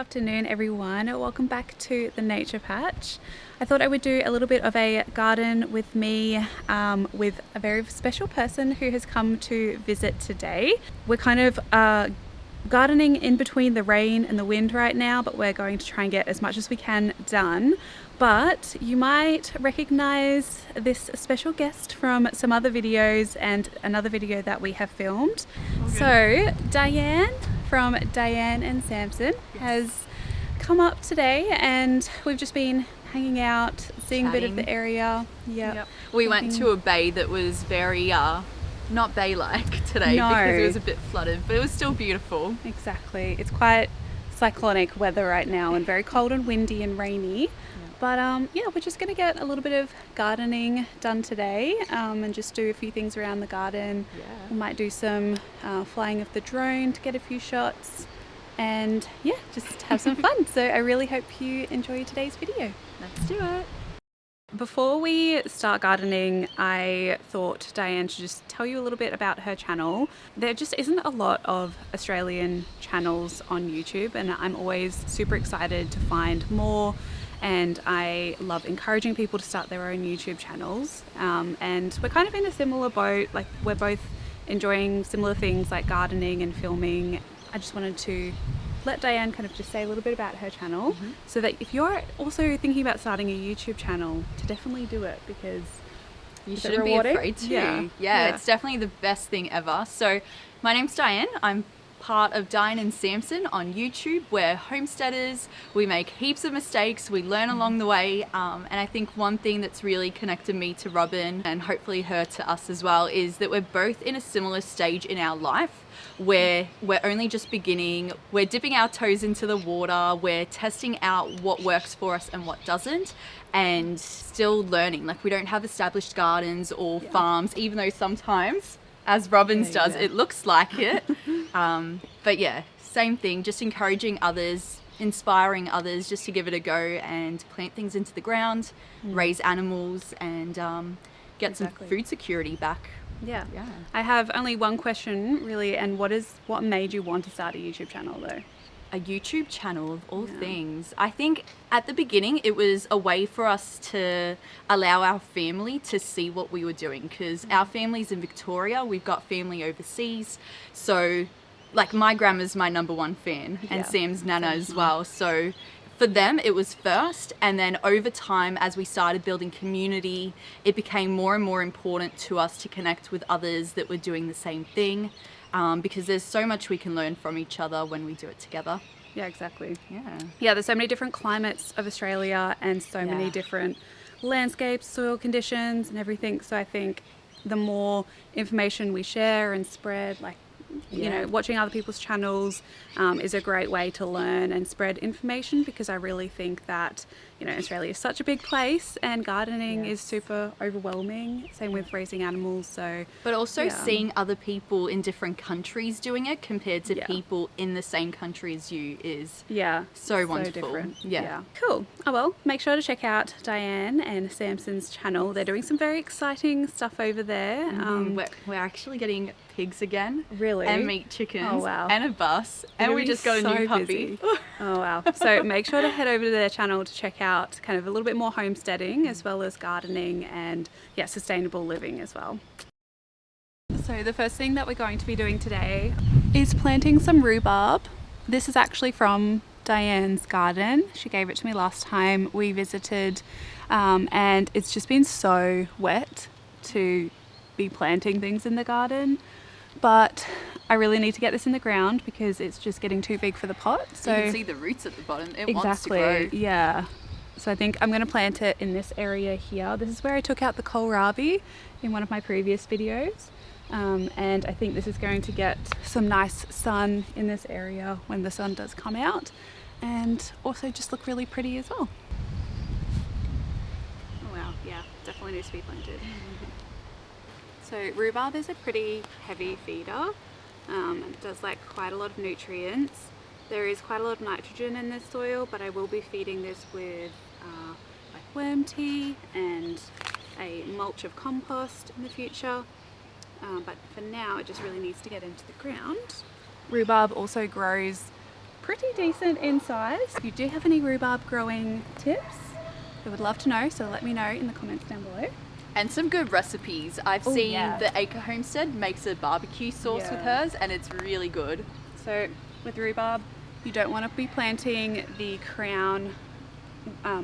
afternoon everyone, welcome back to the Nature Patch. I thought I would do a little bit of a garden with me with a very special person who has come to visit today. We're kind of gardening in between the rain and the wind right now, but we're going to try and get as much as we can done. But you might recognize this special guest from some other videos and another video that we have filmed. Okay. So Diane from Diane and Samson has come up today, and we've just been hanging out, seeing a bit of the area. Yep. We went to a bay that was very not bay-like today because it was a bit flooded, but it was still beautiful. Exactly. It's quite cyclonic weather right now and very cold and windy and rainy. But we're just going to get a little bit of gardening done today and just do a few things around the garden. We might do some flying of the drone to get a few shots and just have some fun. So I really hope you enjoy today's video. Let's do it. Before we start gardening, I thought Diane should just tell you a little bit about her channel. There just isn't a lot of Australian channels on YouTube, and I'm always super excited to find more. And I love encouraging people to start their own YouTube channels. And we're kind of in a similar boat, like we're both enjoying similar things like gardening and filming. I just wanted to let Diane kind of just say a little bit about her channel, so that if you're also thinking about starting a YouTube channel, to definitely do it, because you shouldn't be afraid to. Yeah, it's definitely the best thing ever. So my name's Diane. I'm part of Diane and Samson on YouTube. We're homesteaders. We make heaps of mistakes. We learn along the way. And I think one thing that's really connected me to Robyn, and hopefully her to us as well, is that we're both in a similar stage in our life where we're only just beginning. We're dipping our toes into the water. We're testing out what works for us and what doesn't, and still learning. Like, we don't have established gardens or farms, even though sometimes, as Robyn's does, it looks like it. But yeah, same thing, just encouraging others, inspiring others just to give it a go and plant things into the ground, raise animals, and get some food security back. Yeah. I have only one question really, and what made you want to start a YouTube channel though? A YouTube channel of all things. I think at the beginning it was a way for us to allow our family to see what we were doing, because our family's in Victoria, we've got family overseas, so like my grandma's my number one fan, and Sam's nana as well. So for them it was first, and then over time as we started building community, it became more and more important to us to connect with others that were doing the same thing. Because there's so much we can learn from each other when we do it together. Yeah, exactly. Yeah, there's so many different climates of Australia and so many different landscapes, soil conditions and everything. So I think the more information we share and spread, like, you know, watching other people's channels is a great way to learn and spread information, because I really think that, you know, Australia is such a big place and gardening is super overwhelming. Same with raising animals. So, but also seeing other people in different countries doing it compared to people in the same country as you is so wonderful. Different. Yeah. Cool. Oh well, make sure to check out Diane and Samson's channel. They're doing some very exciting stuff over there. We're actually getting pigs again. Really? And meat chickens. Oh wow. And a bus. And we just got a new puppy. Oh wow. So make sure to head over to their channel to check out kind of a little bit more homesteading as well as gardening and sustainable living as well. So the first thing that we're going to be doing today is planting some rhubarb. This is actually from Diane's garden. She gave it to me last time we visited, and it's just been so wet to be planting things in the garden, but I really need to get this in the ground because it's just getting too big for the pot. So you can see the roots at the bottom. It wants to grow. Yeah. So I think I'm going to plant it in this area here. This is where I took out the kohlrabi in one of my previous videos. And I think this is going to get some nice sun in this area when the sun does come out, and also just look really pretty as well. Oh wow, yeah, definitely needs to be planted. So rhubarb is a pretty heavy feeder. It does like quite a lot of nutrients. There is quite a lot of nitrogen in this soil, but I will be feeding this with like worm tea and a mulch of compost in the future. But for now it just really needs to get into the ground. Rhubarb also grows pretty decent in size. If you do have any rhubarb growing tips, I would love to know, so let me know in the comments down below. And some good recipes. I've seen the Acre Homestead makes a barbecue sauce with hers, and it's really good. So with rhubarb, you don't want to be planting the crown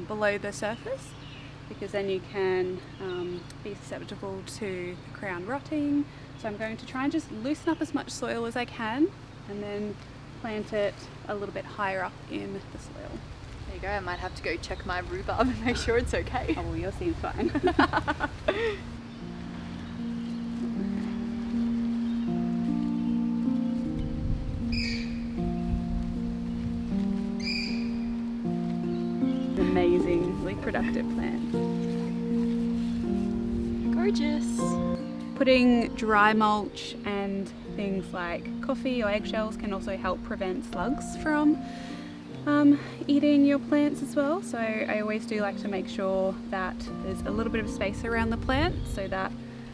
below the surface, because then you can be susceptible to the crown rotting. So I'm going to try and just loosen up as much soil as I can and then plant it a little bit higher up in the soil. There you go, I might have to go check my rhubarb and make sure it's okay. Oh, well, yours seems fine. Amazingly productive plant. Gorgeous. Putting dry mulch and things like coffee or eggshells can also help prevent slugs from eating your plants as well. So I always do like to make sure that there's a little bit of space around the plant so that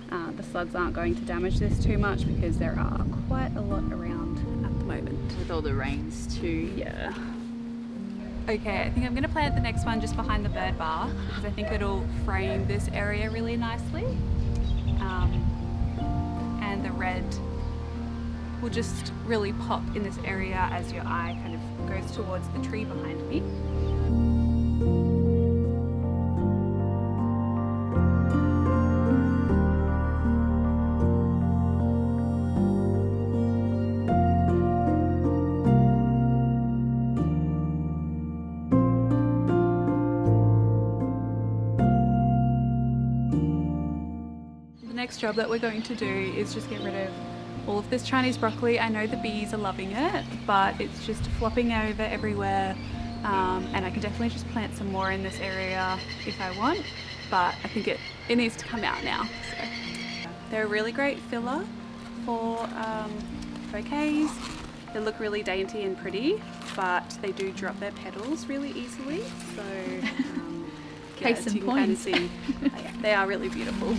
the slugs aren't going to damage this too much, because there are quite a lot around at the moment. With all the rains too. Yeah. Okay, I think I'm going to plant the next one just behind the bird bar, because I think it'll frame this area really nicely. And the red will just really pop in this area as your eye kind of goes towards the tree behind me. The next job that we're going to do is just get rid of all of this Chinese broccoli. I know the bees are loving it, but it's just flopping over everywhere, and I can definitely just plant some more in this area if I want, but I think it needs to come out now. So they're a really great filler for bouquets. They look really dainty and pretty, but they do drop their petals really easily, so case in point. Kind of see, they are really beautiful.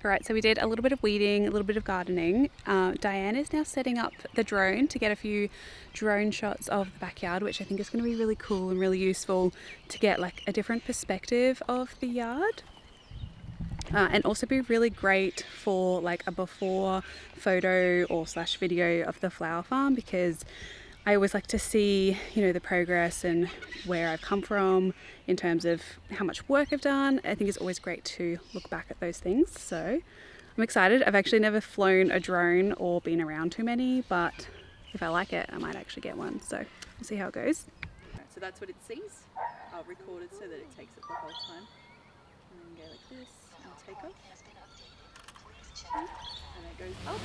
Alright, so we did a little bit of weeding, a little bit of gardening. Diane is now setting up the drone to get a few drone shots of the backyard, which I think is going to be really cool and really useful to get like a different perspective of the yard. And also be really great for like a before photo or slash video of the flower farm, because I always like to see, you know, the progress and where I've come from in terms of how much work I've done. I think it's always great to look back at those things. So I'm excited. I've actually never flown a drone or been around too many, but if I like it, I might actually get one. So we'll see how it goes. So that's what it sees. I'll record it so that it takes it the whole time. And then go like this and take off. And it goes up.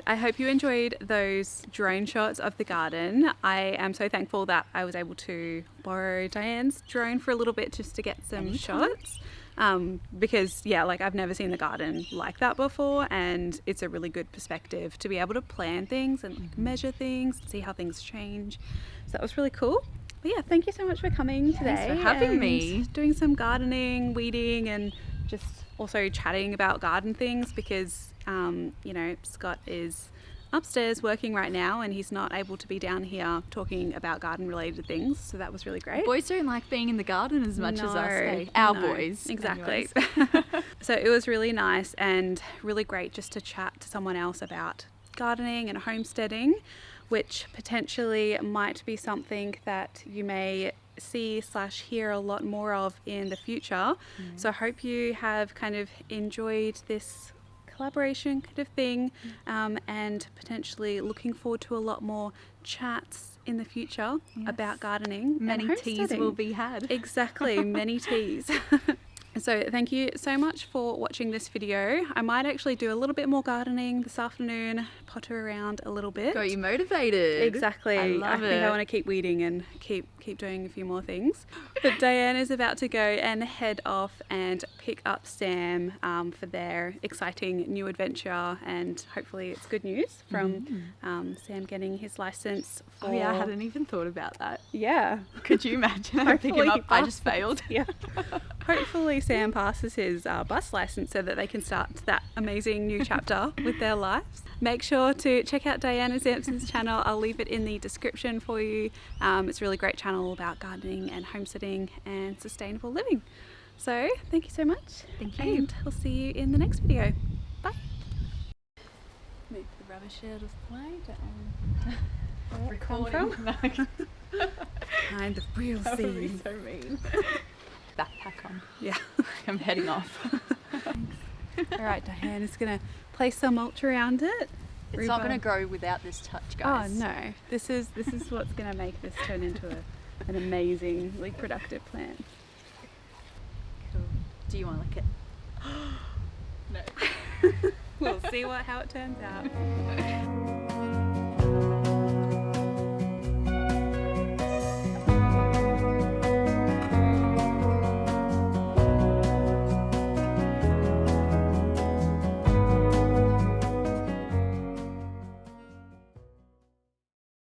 I hope you enjoyed those drone shots of the garden. I am so thankful that I was able to borrow Diane's drone for a little bit just to get some shots. Because yeah, like I've never seen the garden like that before, and it's a really good perspective to be able to plan things and like measure things, see how things change. So that was really cool. But yeah, thank you so much for coming today. Thanks for having me. Doing some gardening, weeding, and just also chatting about garden things because, you know, Scott is upstairs working right now and he's not able to be down here talking about garden related things. So that was really great. Boys don't like being in the garden as much as us. Eh? Our boys. Exactly. So it was really nice and really great just to chat to someone else about gardening and homesteading, which potentially might be something that you may see/hear a lot more of in the future. So I hope you have kind of enjoyed this collaboration kind of thing, and potentially looking forward to a lot more chats in the future about gardening. Many teas will be had. Exactly, many teas. So thank you so much for watching this video. I might actually do a little bit more gardening this afternoon, potter around a little bit. Got you motivated. Exactly. I think I want to keep weeding and keep doing a few more things. But Diane is about to go and head off and pick up Sam for their exciting new adventure, and hopefully it's good news from Sam getting his license for... Oh yeah, I hadn't even thought about that. Yeah. Could you imagine? I pick him up, I just failed. Yeah. Hopefully Sam passes his bus license so that they can start that amazing new chapter with their lives. Make sure to check out Diane and Samson's channel. I'll leave it in the description for you. It's a really great channel about gardening and homesteading and sustainable living. So thank you so much. Thank you. And I'll see you in the next video. Bye. Move the rubbish out of the way. Recording. Kind of real That would be scene. so mean. Backpack on. Yeah. I'm heading off. All right, Diane is going to place some mulch around it. It's not going to grow without this touch, guys. Oh no, this is what's going to make this turn into an amazingly productive plant. Cool. Do you want to lick it? No. We'll see how it turns out.